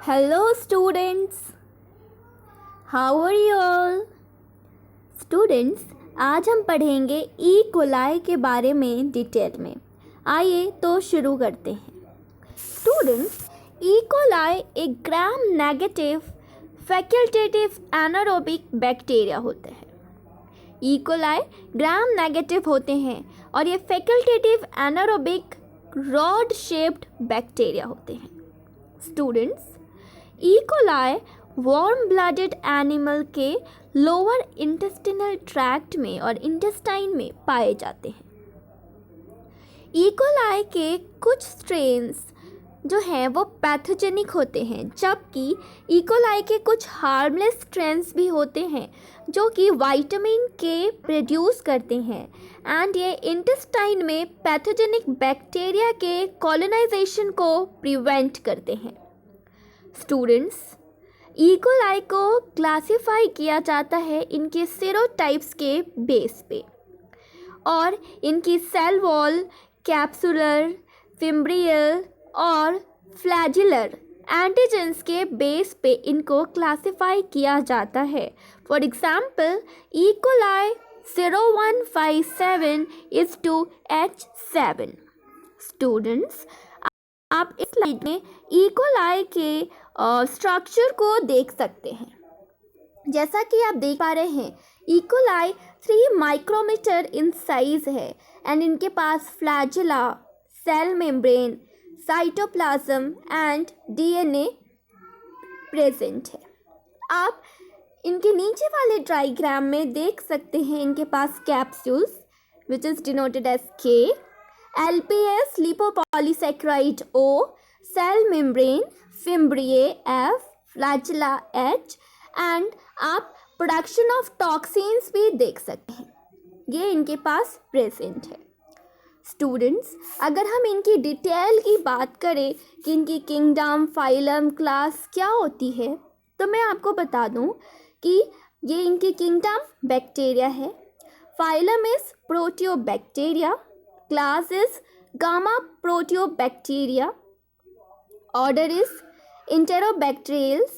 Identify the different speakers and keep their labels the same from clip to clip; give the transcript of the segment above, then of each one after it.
Speaker 1: Hello students, how are you all? Students, आज हम पढ़ेंगे ई कोलाई के बारे में डिटेल में। आइए तो शुरू करते हैं। स्टूडेंट्स, ई कोलाई एक gram negative facultative anaerobic bacteria होते हैं। ई कोलाई ग्राम नेगेटिव होते हैं और ये facultative anaerobic rod shaped bacteria होते हैं। Students, E coli warm blooded animal के लोअर इंटेस्टिनल ट्रैक्ट में और इंटेस्टाइन में पाए जाते हैं। ई कोलाई के कुछ स्ट्रेन्स जो हैं वो पैथोजेनिक होते हैं, जबकि ई कोलाई के कुछ हार्मलेस स्ट्रेन्स भी होते हैं जो कि विटामिन के प्रोड्यूस करते हैं एंड ये इंटेस्टाइन में पैथोजेनिक बैक्टीरिया के कॉलोनाइजेशन को प्रिवेंट करते हैं। स्टूडेंट्स, ई कोलाई को क्लासिफाई किया जाता है इनके सेरोटाइप्स के बेस पे और इनकी सेल वॉल, कैप्सुलर, फिम्ब्रियल और फ्लैजिलर एंटीजेंस के बेस पे इनको क्लासिफाई किया जाता है। For example, E coli 0157 is to H7। Students, आप इस स्लाइड में ई कोलाई के स्ट्रक्चर को देख सकते हैं। जैसा कि आप देख पा रहे हैं, E coli 3 micrometre in size है एंड इनके पास flagella, cell membrane, cytoplasm and DNA present है। आप इनके नीचे वाले डायग्राम में देख सकते हैं इनके पास capsules which is denoted as K, LPS lipopolysaccharide O, cell membrane, fimbriae F, flagella H and आप प्रोडक्शन ऑफ टॉक्सिन्स भी देख सकते हैं, ये इनके पास प्रेजेंट है। स्टूडेंट्स, अगर हम इनकी डिटेल की बात करें कि इनकी किंगडम, फाइलम, क्लास क्या होती है, तो मैं आपको बता दूं कि ये इनकी किंगडम बैक्टीरिया है, phylum is proteobacteria, class is gamma proteobacteria, order is enterobacteriales,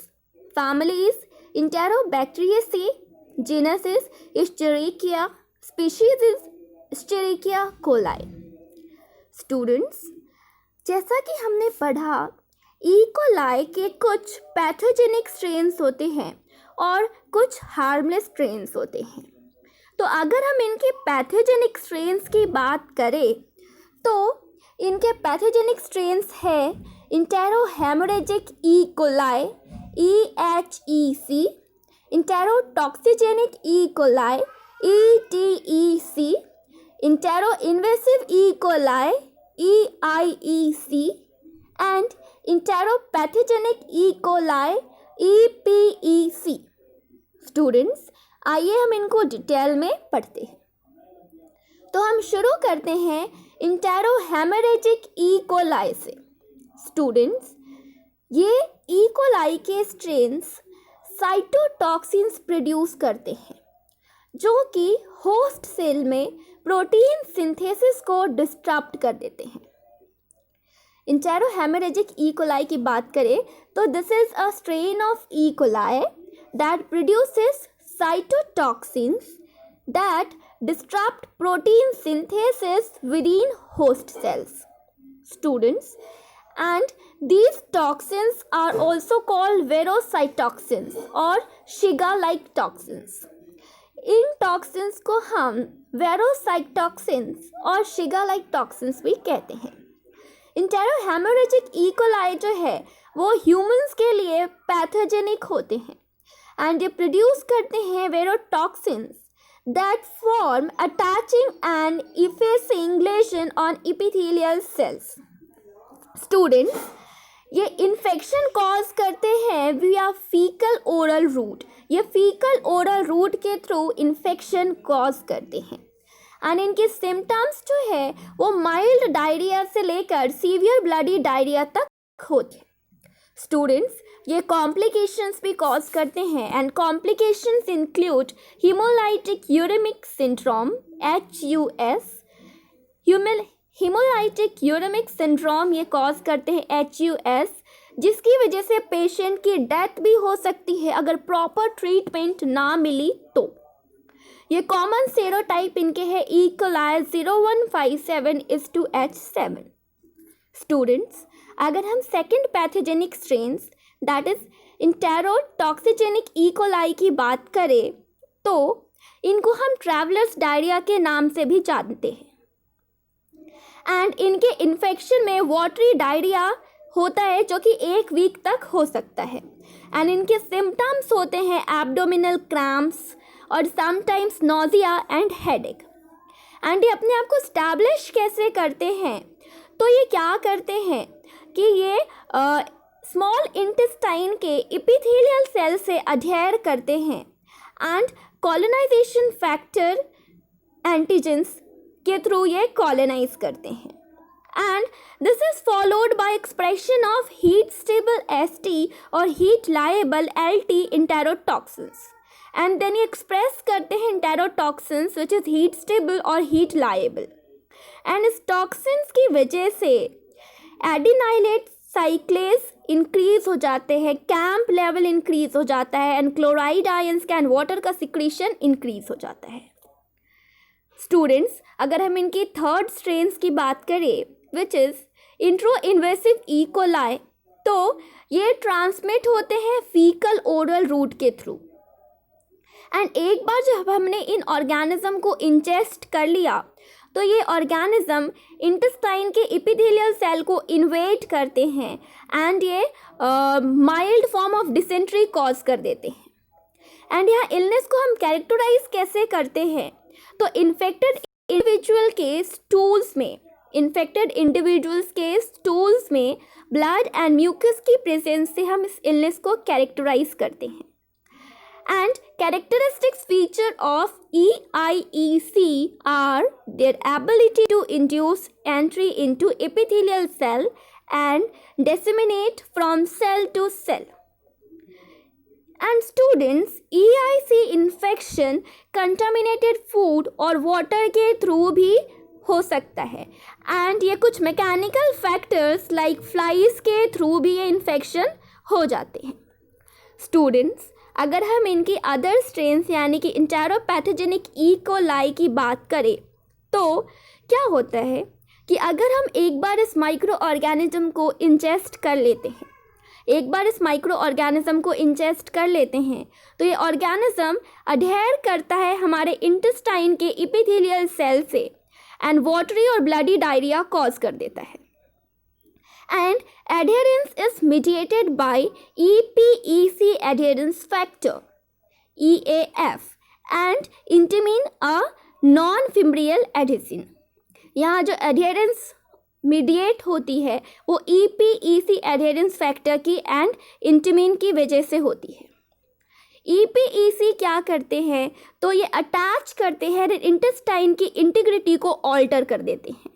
Speaker 1: family is enterobacteriaceae, genus is escherichia, species is escherichia coli. Students, जैसा कि हमने पढ़ा, ई कोलाई के कुछ पैथोजेनिक स्ट्रेन्स होते हैं और कुछ हार्मलेस स्ट्रेन्स होते हैं। तो अगर हम इनके पैथोजेनिक स्ट्रेन्स की बात करें तो इनके पैथोजेनिक स्ट्रेन्स है enterohaemorrhagic E coli EHEC, enterotoxigenic E coli ETEC, entero invasive E coli EIEC and enteropathogenic E coli EPEC। Students, आइए हम इनको डिटेल में पढ़ते हैं। तो हम शुरू करते हैं इंटेरोहेमोरेजिक ई कोलाई से। स्टूडेंट्स, ये ई कोलाई के स्ट्रेन्स साइटोटॉक्सिन्स प्रोड्यूस करते हैं जो कि होस्ट सेल में प्रोटीन सिंथेसिस को डिस्टर्ब कर देते हैं। इंटेरोहेमोरेजिक ई कोलाई की बात करें तो this is a strain of E coli that produces cytotoxins that disrupt protein synthesis within host cells. Students, and these toxins are also called verocytoxins or Shiga-like toxins. In toxins को हम वेरोसाइटोक्सिन्स और शिगा-like toxins भी कहते हैं। इंटेरोहेमोरेजिक E coli जो है वो humans के लिए पैथोजेनिक होते हैं and they produce करते हैं वेरोटॉक्सिन्स that form attaching and effacing lesion on epithelial cells. Students, ये इन्फेक्शन कॉज करते हैं via fecal oral route। ये fecal oral route के थ्रू इन्फेक्शन कॉज करते हैं एंड इनके सिम्टम्स जो है वो माइल्ड डायरिया से लेकर सीवियर ब्लडी डायरिया तक होते हैं। स्टूडेंट्स, ये कॉम्प्लिकेशंस भी कॉज करते हैं and complications include haemolytic uraemic syndrome HUS, haemolytic uraemic syndrome ये कॉज करते हैं HUS, जिसकी वजह से पेशेंट की डेथ भी हो सकती है अगर प्रॉपर ट्रीटमेंट ना मिली तो। ये कॉमन सेरोटाइप इनके हैं E. coli 0157:H7। स्टूडेंट्स, अगर हम second pathogenic strains that is enterotoxigenic E. coli की बात करें तो इनको हम ट्रैवलर्स डायरिया के नाम से भी जानते हैं। एंड इनके इन्फेक्शन में वाटरी डायरिया होता है जो कि 1 वीक तक हो सकता है। एंड इनके सिम्टम्स होते हैं एब्डोमिनल क्रैम्प्स और sometimes nausea and headache. And ये अपने आप को स्टैब्लिश कैसे करते हैं? तो ये क्या करते हैं कि ये स्मॉल इंटेस्टाइन के एपिथेलियल सेल से अध्ययर करते हैं एंड कॉलोनाइजेशन फैक्टर एंटीजेंस के थ्रू ये कॉलोनाइज करते हैं। And this is followed by expression of heat stable ST और heat labile LT enterotoxins. And then ये एक्सप्रेस करते हैं enterotoxins which is heat stable और हीट लाएबल। एंड इस टॉक्सिन्स की वजह से एडिनाइलेट साइक्लेस इंक्रीज हो जाते हैं, कैंप लेवल इंक्रीज हो जाता है एंड क्लोराइड आयंस का एंड वाटर का सिक्रीशन इंक्रीज हो जाता है। स्टूडेंट्स, अगर हम इनकी थर्ड स्ट्रेन्स की बात करें which is intro invasive E. coli, तो ये ट्रांसमिट होते हैं फीकल ओरल रूट के थ्रू। एंड एक बार जब हमने इन ऑर्गेनिज्म को इंजेस्ट कर लिया तो ये ऑर्गेनिज्म इंटेस्टाइन के एपिथेलियल सेल को इन्वेड करते हैं एंड ये mild form of dysentery cause कर देते हैं। एंड यहाँ इलनेस को हम कैरेक्टराइज कैसे करते हैं? तो इन्फेक्टेड इंडिविजुअल्स के स्टूल्स में ब्लड एंड म्यूकस की प्रेजेंस से हम इस इलनेस को कैरेक्टराइज करते हैं। And characteristics feature of EIEC are their ability to induce entry into epithelial cell and disseminate from cell to cell. And students, EIC infection contaminated food और water के through भी हो सकता है। And ये कुछ mechanical factors like flies के through भी ये infection हो जाते हैं। Students, अगर हम इनकी अदर स्ट्रेन्स यानी कि इंटेरोपैथोजेनिक E. coli की बात करें तो क्या होता है कि अगर हम एक बार इस माइक्रो ऑर्गेनिज्म को इंजेस्ट कर लेते हैं तो ये ऑर्गेनिज्म अडहेयर करता है हमारे इंटेस्टाइन के एपिथेलियल सेल से एंड वाटरी और ब्लडी डायरिया कॉज कर देता है। And adherence is mediated by EPEC adherence factor EAF and intimin a non-fimbrial adhesin। यहाँ जो adherence mediate होती है वो EPEC adherence factor की and intimin की वजह से होती है। EPEC क्या करते हैं? तो ये अटैच करते हैं इंटेस्टाइन की इंटीग्रिटी को ऑल्टर कर देते हैं।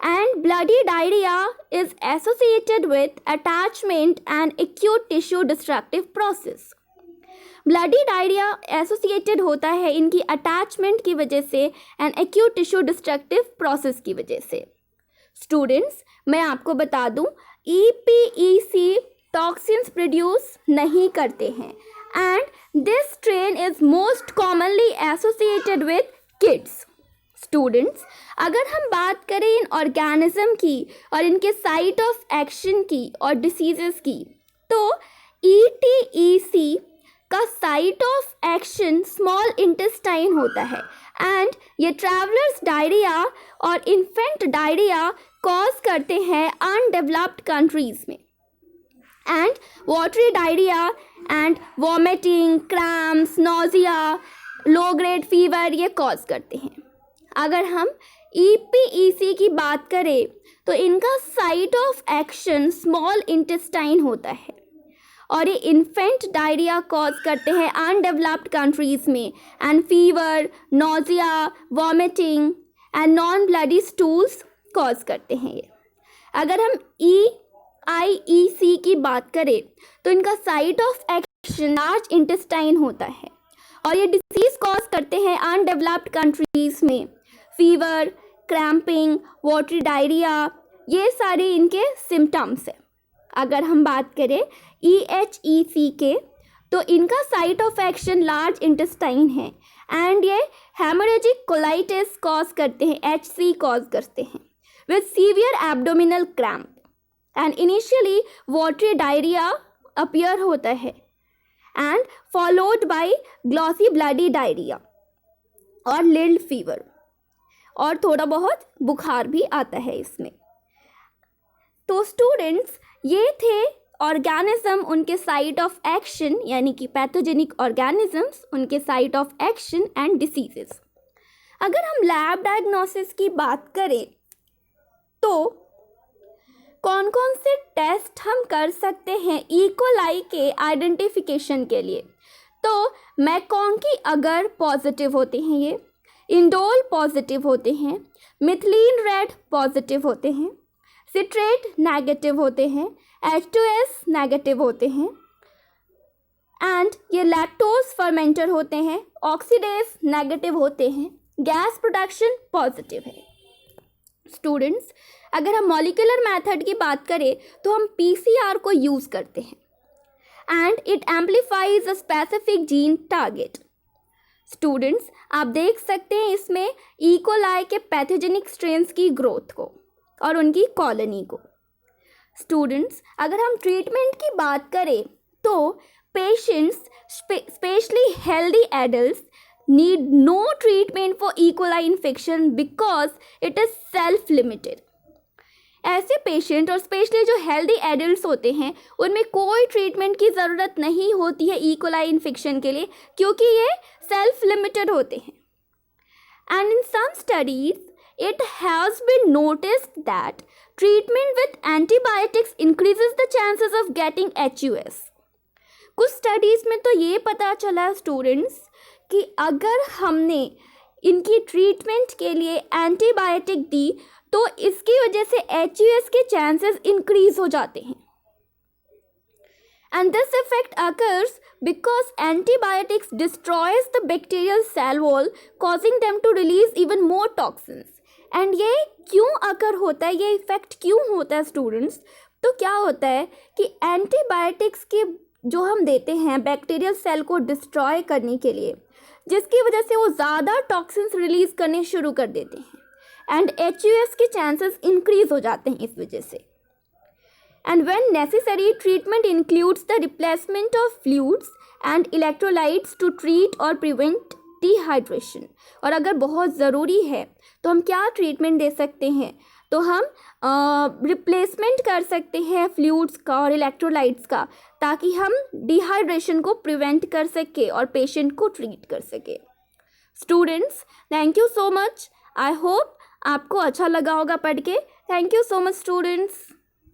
Speaker 1: And bloody diarrhea is associated with attachment and acute tissue destructive process। bloody diarrhea associated होता है इनकी attachment की वजह से and acute tissue destructive process की वजह से। Students, मैं आपको बता दूं EPEC toxins produce नहीं करते हैं and this strain is most commonly associated with kids। Students, अगर हम बात करें इन ऑर्गेनिज्म की और इनके साइट ऑफ एक्शन की और डिसीजेस की तो ETEC का site of action small intestine होता है एंड ये ट्रैवलर्स डायरिया और इन्फेंट डायरिया कॉज करते हैं अनडेवलप्ड कंट्रीज में and watery diarrhoea and vomiting, cramps, nausea, low grade fever ये कॉज करते हैं। अगर हम EPEC की बात करें तो इनका site of action small intestine होता है और ये इन्फेंट डायरिया कॉज करते हैं अनडेवलप्ड कंट्रीज़ में and fever, nausea, vomiting and non bloody stools cause करते हैं ये। अगर हम EIEC की बात करें तो इनका site of action large intestine होता है और ये डिसीज़ कॉज करते हैं अनडेवलप्ड कंट्रीज़ में फीवर, क्रैम्पिंग, वाटरी डायरिया, ये सारे इनके सिम्टम्स हैं। अगर हम बात करें EHEC के, तो इनका site of action large intestine है एंड ये हेमोरेजिक कोलाइटिस कॉज करते हैं, HC कॉज करते हैं with severe abdominal cramp and initially watery diarrhoea appear होता है and followed by glossy bloody diarrhoea और लिल्ड फीवर, और थोड़ा बहुत बुखार भी आता है इसमें। तो स्टूडेंट्स, ये थे ऑर्गेनिज्म, उनके साइट ऑफ एक्शन, यानी कि पैथोजेनिक ऑर्गेनिजम्स, उनके site of action and diseases. अगर हम लैब डायग्नोसिस की बात करें तो कौन कौन से टेस्ट हम कर सकते हैं इकोलाई के आइडेंटिफिकेशन के लिए? तो मैकॉन्की अगर पॉजिटिव होते हैं, ये इंडोल पॉजिटिव होते हैं, मिथिलीन रेड पॉजिटिव होते हैं, सिट्रेट नेगेटिव होते हैं, H2S नेगेटिव होते हैं एंड ये लैक्टोज फर्मेंटर होते हैं, ऑक्सीडेज नेगेटिव होते हैं, गैस प्रोडक्शन पॉजिटिव है। स्टूडेंट्स, अगर हम मॉलिक्यूलर मेथड की बात करें तो हम PCR को यूज़ करते हैं and it amplifies a specific gene target. Students, आप देख सकते हैं इसमें इकोलाई के पैथोजेनिक स्ट्रेन्स की ग्रोथ को और उनकी कॉलोनी को। स्टूडेंट्स, अगर हम ट्रीटमेंट की बात करें तो patients, specially healthy adults, need no treatment for E. coli infection because it is self limited। ऐसे पेशेंट और स्पेशली जो हेल्दी एडल्ट्स होते हैं उनमें कोई ट्रीटमेंट की ज़रूरत नहीं होती है E. coli इन्फेक्शन के लिए, क्योंकि ये सेल्फ लिमिटेड होते हैं। And in some studies it has been noticed that treatment with antibiotics increases the chances of getting HUS। कुछ स्टडीज़ में तो ये पता चला स्टूडेंट्स कि अगर हमने इनकी ट्रीटमेंट के लिए एंटीबायोटिक दी तो इसकी वजह से HUS के चांसेस इंक्रीज हो जाते हैं। And this effect occurs because antibiotics destroys the bacterial cell wall causing them to release even more toxins. And ये क्यों अकर होता है, ये इफेक्ट क्यों होता है स्टूडेंट्स? तो क्या होता है कि एंटीबायोटिक्स के जो हम देते हैं बैक्टीरियल सेल को डिस्ट्रॉय करने के लिए, जिसकी वजह से वो ज़्यादा टॉक्सिन्स रिलीज़ करने शुरू कर देते हैं एंड HUS के चांसेस इंक्रीज हो जाते हैं इस वजह से। And when necessary treatment includes the replacement of fluids and electrolytes to treat और प्रिवेंट डिहाइड्रेशन। और अगर बहुत ज़रूरी है तो हम क्या ट्रीटमेंट दे सकते हैं? तो हम रिप्लेसमेंट कर सकते हैं फ्लूइड्स का और इलेक्ट्रोलाइट्स का, ताकि हम डिहाइड्रेशन को प्रिवेंट कर सके और पेशेंट को ट्रीट कर सके। Students, thank you so much. I hope आपको अच्छा लगा होगा पढ़ के। Thank you so much students.